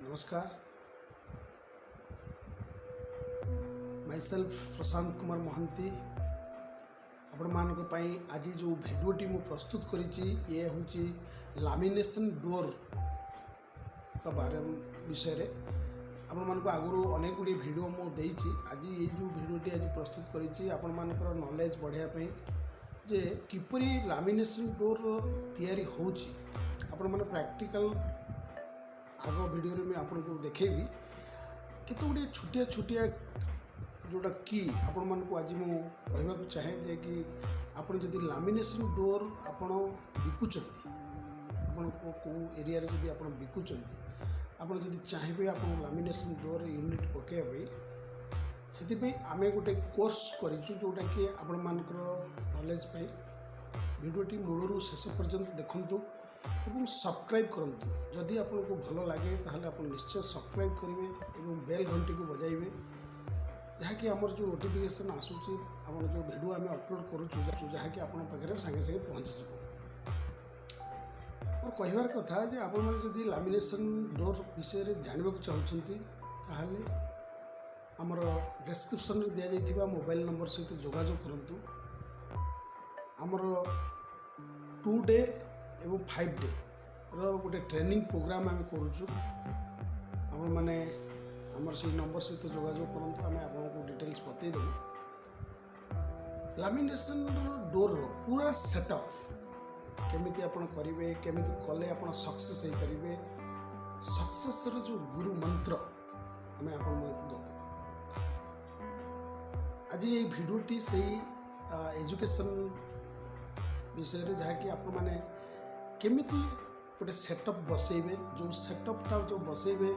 नमस्कार। My self Prashant Kumar Mahanti आपण मानक पई आज जो भिडियोटी मु प्रस्तुत करिछि ये होछि लामिनेशन डोर का बारे विषय रे आपण मानक आगु अनेक गुडी भिडियो मु देछि। आज ये जो भिडियोटी आज प्रस्तुत करिछि आपण मानकर नॉलेज बढ़िया पई जे किपरि लामिनेशन डोर तयारी होछि आपण माने प्रैक्टिकल आग वीडियो में आपको देखेबी केते गुड़े छोटिया छोटिया जोटा की आपण मन को आज मु कहबा को चाहे जे कि आपण जदि लामिनेशन डोर आपण बिकुचंती आपण को एरिया रे जदि आपण बिकुचंती आपण जदि चाहिबे आपण लामिनेशन डोर यूनिट पकेबे सेति पे आमे गोटे कोर्स करिछु जोटा कि आपण मानकर नॉलेज पे वीडियोटी मूलरू शेष पर्यंत देखंतु एवं सब्सक्राइब करंतु। जदि आपको भल लगे ताहले आप निश्चय सब्सक्राइब करेंगे और बेल घंटी को बजाइबे जहाँकि आमर जो नोटिफिकेशन आसूची आम जो वीडियो आम अपलोड करूँ जहाँकि आपन पाखे सागे सागे पहुँची और कहबार कथा जे आपण माने जदि लामिनेशन डोर विषय जानवा चाहते ताहले आमर डिस्क्रिप्शन में दिया जाइथिबा मोबाइल नंबर सहित जोगाजोग करंतु। आमर 2 डे एवं 5 डे रोटे ट्रेनिंग प्रोग्राम आम करुचु आपण मैंने आमर से नंबर सहित जोगाजोग करंतु आम आपको डिटेल्स बतईदेबू। लामिनेशन डोर पूरा सेटअप केमिति आपण करेंगे केमिति कले आपण सक्सेस हो पारे सक्सेस जो गुरु मंत्र आम आपण दबू। आज ये भिडियोटी से एजुकेशन विषय जहाँकि आपण मैंने केमिति गोटे सेटअप बसैबे जो सेटअपटा जो बसैबे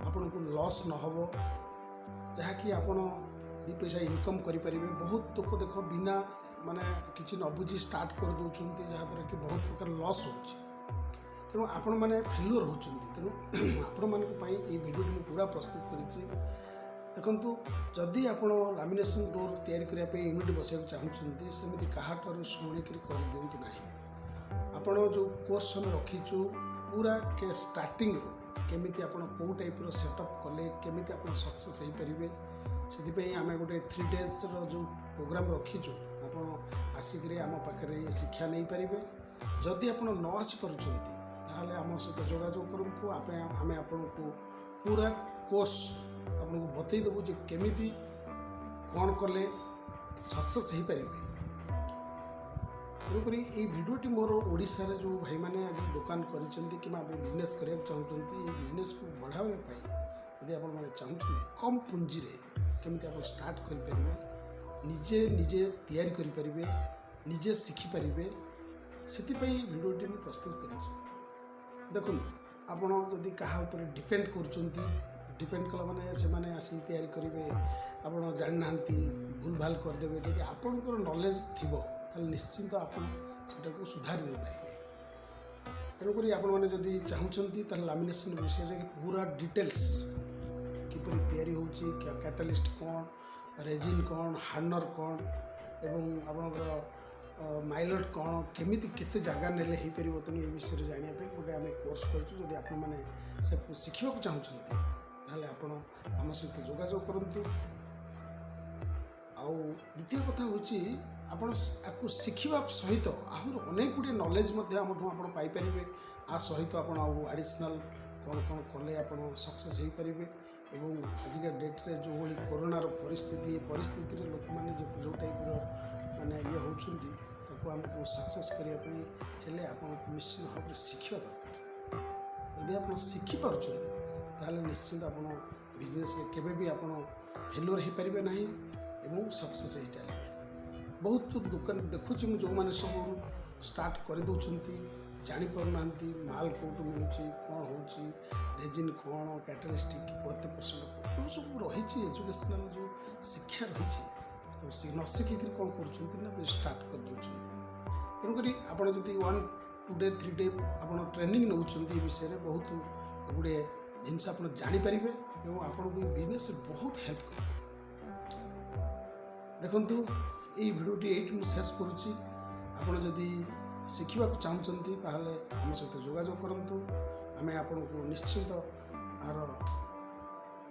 आपन को लॉस न हो जहाँकि आपण 2 पैसा इनकम करें। बहुत लोग देख बिना माने किसी न बुझी स्टार्ट कर दौरान जहाँद्वारा कि बहुत प्रकार लॉस हो तेणु आपण मैंने फेल्युअर होती तेणु आपण मान भिडियो मुझे पूरा प्रस्तुत कर देखु। जदि आप लामिनेशन डोर तैयारी करने यूनिट बसैक चाहते सेमती कहाटर शुणिक कर दिंतु ना। आपण जो कोर्स हम रखीचु पूरा के स्टार्टिंग केमिति आपण को टाइप रो सेटअप कले केमिति आपण सक्सेस हो पारे से आम गोटे 3 days जो प्रोग्राम रखीचु आपण आसिक आम पाखे शिक्षा नहीं पारे। जदि आप न आसीपार्टी ताहले आम सहित जोगाजोग करूँ आम आपण को पूरा कोर्स आपको बतईदेबू जे केमिति कौन कले सक्सेस हो पारे। तेणुक ये भिडियोटी मोर ओडिशा रे जो भाई मैंने आज दुकान कर बिजनेस करने चाहते ये बिजनेस को बढ़ावे यदि आप चाहते कम पूंजी केमिति आप स्टार्ट करें निजे निजे तैयारी करें निजे शिखिपारे से भिडियोटी मुझे प्रस्तुत कर देखो। आपड़ जदि क्या डिपेंड कर डिपेंड कला माने से माने आसी तैयारी करेंगे आप जाना भूल भाल करदे जदि आपंकर नॉलेज थी निश्चिंत आप सुधारी दे पारे। तेणुक आपने जदि चाहते लामिनेशन विषय पूरा डिटेल्स किपरि तैयारी होची कैटालिस्ट कौन रेजिन कौन हार्नर कौन एवं आपंकर माइलट कौन केमिति केते जगह नेले हो पार तेणु ये विषय जानापी गोटे आम कोर्स करूँ। जदि आपने शिखा चाहते ताहले आपण आम सहित जोगाजोग करूँ। आउ द्वितीय कथा होची आपण आपको शिखा सहित आहर अनेक गुड़े नॉलेज आम पाइपर आ सहित आप एडिशनल कौन कौन कले आप सक्सेस हो पारे। एवं आजिका डेट्रे जो भाई कोरोनार परिस्थिति लोक मैंने जो टाइप माने ये होती आमको सक्सेस करने आप निश्चित भाव में शिखा दरकार। यदि आप शिखिपार्टी ताहले निश्चित आप बिजनेस केवे भी आप फेल्युअर हो पारे ना एवं सक्सेस हो चलिए। बहुत दुकान देखुँ जो मैंने सब स्टार्ट कर जापर ना माल कौट मिलूँ कौन हो रेजिन कौन कैटालिस्टिक 70% जो सब रही एजुकेशनल जो शिक्षा रही न शिखिक कौन कर स्टार्ट कर दूसरी। तेणुक आप 1 2 डे 3 डे आप ट्रेनिंग नौ विषय बहुत गुड़े जिनस आप जापर और आपको बिजनेस बहुत हेल्प कर देखु। ये भिडियोटी ये शेष करुच्ची आपड़ जदि शिखा चाहते ताहले आम सहित जोगाजोग करूँ आम आपको निश्चित आर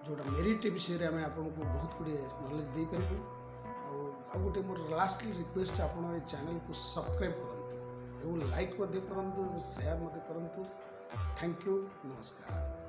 जोटा मेरिट विषय आम आपको बहुत गुड़े नॉलेज दे पारू आ गोटे मोर लास्टली रिक्वेस्ट आप चैनल को सब्सक्राइब करूँ, लाइक करूँ, शेयर करूँ। थैंक यू, नमस्कार।